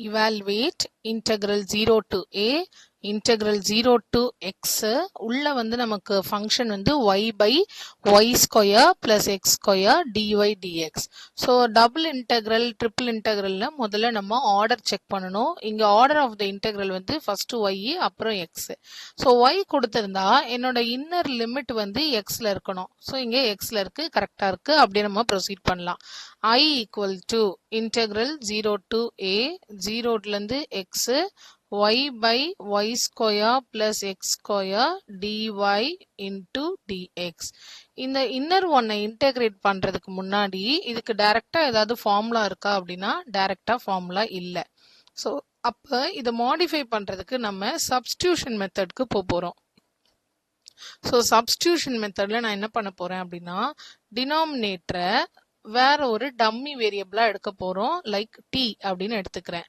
evaluate integral 0 to a integral 0 to x உள்ள வந்து நமக்கு function வந்து y by y square plus x square dy dx. So double integral triple integralல முதல்ல நம்ம order check பண்ணணும். இங்க order of the integral வந்து first y அப்புறம் x. So y கொடுத்திருந்தா என்னோட inner limit வந்து x ல இருக்கணும். So இங்க x ல இருக்கு கரெக்டா இருக்கு. அப்படியே நம்ம proceed பண்ணலாம். I equal to integral 0 to a 0 ல இருந்து x y by y square plus x square dy into dx. இந்த இன்னர் ஒன்னை இன்டெகிரேட் பண்றதுக்கு முன்னாடி இதுக்கு டைரக்டா ஏதாவது ஃபார்முலா இருக்கா அப்படின்னா டைரக்டா ஃபார்முலா இல்ல. ஸோ அப்ப இதை மாடிஃபை பண்றதுக்கு நம்ம சப்ஸ்டியூஷன் மெத்தட்க்கு போறோம். ஸோ சப்ஸ்டியூஷன் மெத்தட்ல நான் என்ன பண்ண போறேன் அப்படின்னா டினாமினேட்டரை வேற ஒரு டம்மி வேரியபிளா எடுக்க போறோம். லைக் t அப்படின்னு எடுத்துக்கிறேன்.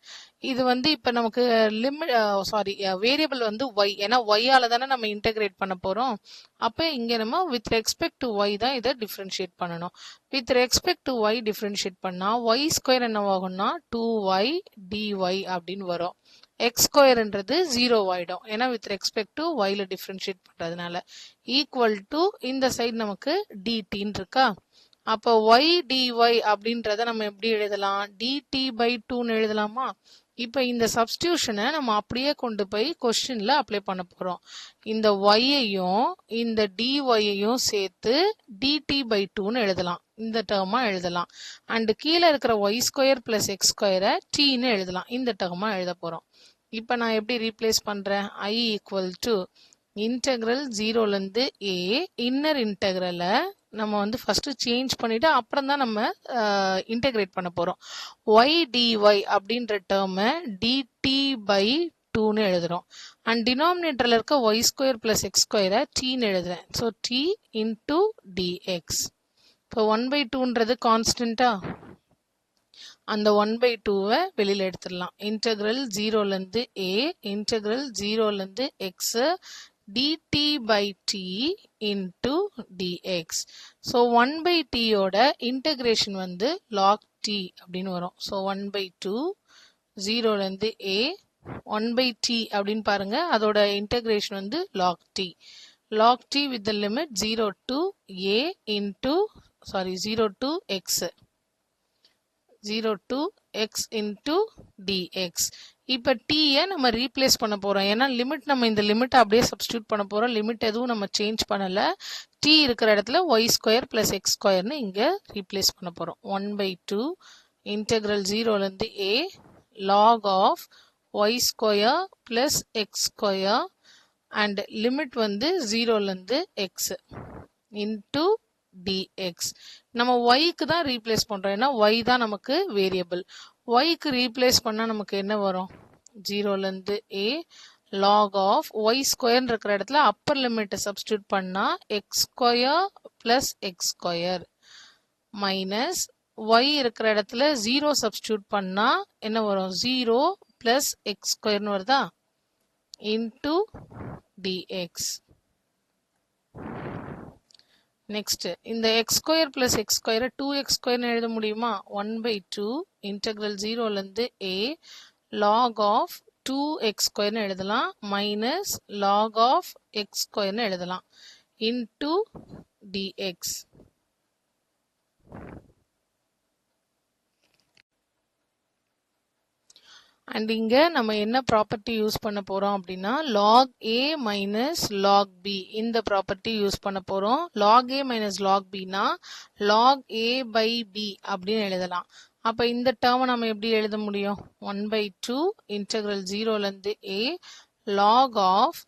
இது வந்து இப்ப நமக்கு வேரியபிள் வந்து y, ஏன்னா y ஆல தானே நம்ம இன்டெகிரேட் பண்ண போறோம். அப்ப இங்க நம்ம வித் ரெஸ்பெக்ட் டு y தான் இதை டிஃபரன்ஷியேட் பண்ணணும். With respect to y differentiate பண்ணா y ஸ்கொயர் என்னவாகும்னா 2y dy அப்படின்னு வரும். எக்ஸ் ஸ்கொயர்ன்றது 0 ஆயிடும். ஏன்னா வித் ரெஸ்பெக்ட் டு yல டிஃபரன்ஷியேட் பண்றதுனால ஈக்குவல் டு இந்த சைடு நமக்கு dtன்னு இருக்கா. அப்ப y dy அப்படின்றத நம்ம எப்படி எழுதலாம்? dt by 2ன்னு எழுதலாமா? இப்ப இந்த சப்ஸ்டியூஷனை நம்ம அப்படியே கொண்டு போய் கொஸ்டின்ல அப்ளை பண்ண போறோம். இந்த y-ஐயும் இந்த dy-ஐயும் சேர்த்து dt by 2ன்னு எழுதலாம். இந்த டேர்மா எழுதலாம். அண்ட் கீழே இருக்கிற y ஸ்கொயர் பிளஸ் எக்ஸ் ஸ்கொயரை tன்னு எழுதலாம். இந்த டேர்மா எழுத போறோம். இப்ப நான் எப்படி ரீப்ளேஸ் பண்றேன்? I equal to இன்டெக்ரல் 0ல இருந்து a இன்னர் இன்டெக்ரலை நம்ம வந்து ஃபர்ஸ்ட் சேஞ்ச் பண்ணிட்டு அப்புறம் தான் நம்ம இன்டெகிரேட் பண்ண போறோம். y dy அப்படின்ற டேர்மை dt by 2ன்னு எழுதுறோம். அண்ட் டினாமினேட்டர்ல இருக்க y ஸ்கொயர் பிளஸ் எக்ஸ் ஸ்கொயரை tன்னு எழுதுறேன். So t into dx. இப்போ 1/2ன்றது கான்ஸ்டன்டா, அந்த 1/2வை வெளியில எடுத்துடலாம். இன்டெக்ரல் 0ல இருந்து a இன்டெக்ரல் 0ல இருந்து x dt by t into dx. So 1/t யோட integration வந்து log t அப்படின்னு வரும். So 1/2 0ல இருந்து a 1/t அப்படின்னு பாருங்க. அதோட integration வந்து log t. Log t with the limit 0 to a into 0 to x. 0 to x into dx. இப்ப t-ய நம்ம ரீப்ளேஸ் பண்ண போறோம். ஏன்னா லிமிட் நம்ம இந்த லிமிட் அப்படியே சப்ஸ்டியூட் பண்ண போறோம். லிமிட் எதுவும் நம்ம சேஞ்ச் பண்ணல. t இருக்கிற இடத்துல y ஸ்கொயர் பிளஸ் எக்ஸ் ஸ்கொயர்னு இங்க ரீப்ளேஸ் பண்ண போறோம். 1/2 இன்டெக்ரல் 0ல இருந்து a log of y square plus x square and limit வந்து 0ல இருந்து x இன்டூ dx. நம்ம y-க்கு தான் ரீப்ளேஸ் பண்றோம். ஏன்னா y தான் நமக்கு வேரியபிள். y-க்கு ரீப்ளேஸ் பண்ணா நமக்கு என்ன வரும்? 0ல இருந்து a log of y square இருக்கிற இடத்துல அப்பர் லிமிட்டை சப்ஸ்டியூட் பண்ணா x square plus x square minus y இருக்கிற இடத்துல 0 சப்ஸ்டியூட் பண்ணா என்ன வரும்? 0 பிளஸ் எக்ஸ் ஸ்கொயர்னு வருதா? Into dx. நெக்ஸ்ட் இந்த எக்ஸ் ஸ்கொயர் பிளஸ் எக்ஸ் ஸ்கொயரை 2x ஸ்கொயர்னு எழுத முடியுமா? 1/2 இன்டெக்ரல் 0ல இருந்து a log ஆஃப் 2x ஸ்கொயர்னு எழுதலாம் மைனஸ் log ஆஃப் எக்ஸ் ஸ்கொயர்னு எழுதலாம் இன்டூ dx. அண்ட் இங்க நம்ம என்ன ப்ராப்பர்ட்டி யூஸ் பண்ண போறோம் அப்படின்னா log a minus log b இந்த ப்ராப்பர்ட்டி யூஸ் பண்ண போறோம். log a minus log b னா log a by b அப்படின்னு எழுதலாம். அப்ப இந்த டேர்மை நம்ம எப்படி எழுத முடியும்? 1/2 இன்டெக்ரல் 0ல இருந்து a log of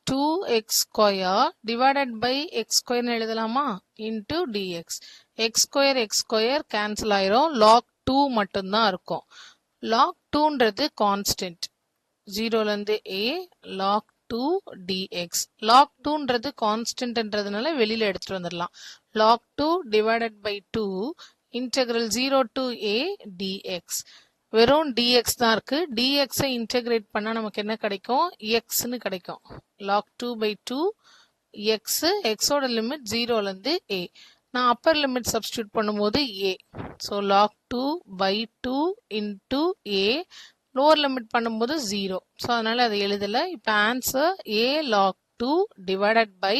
2x square divided by x ஸ்கொயர்னு எழுதலாமா? Into dx. X square cancel ஆயிரும். log 2 மட்டும்தான் இருக்கும். log 2ன்றது constant. 0ல இருந்து a log 2 dx. log 2ன்றது கான்ஸ்டன்ட்ன்றதுனால வெளியில எடுத்துட்டு வந்துடலாம். log 2 divided by 2 integral 0 to a dx. வெறும் dx தான் இருக்கு. dx-ஐ இன்டெகிரேட் பண்ணா நமக்கு என்ன கிடைக்கும்? xன்னு கிடைக்கும். log 2 by 2 x. x-ஓட லிமிட் 0ல இருந்து a. நான் அப்பர் லிமிட் சப்ஸ்டியூட் பண்ணும்போது a. So log 2 by 2 into a lower limit பண்ணும்போது 0. ஸோ அதனால் அதை எழுதலை. இப்போ answer a log 2 divided by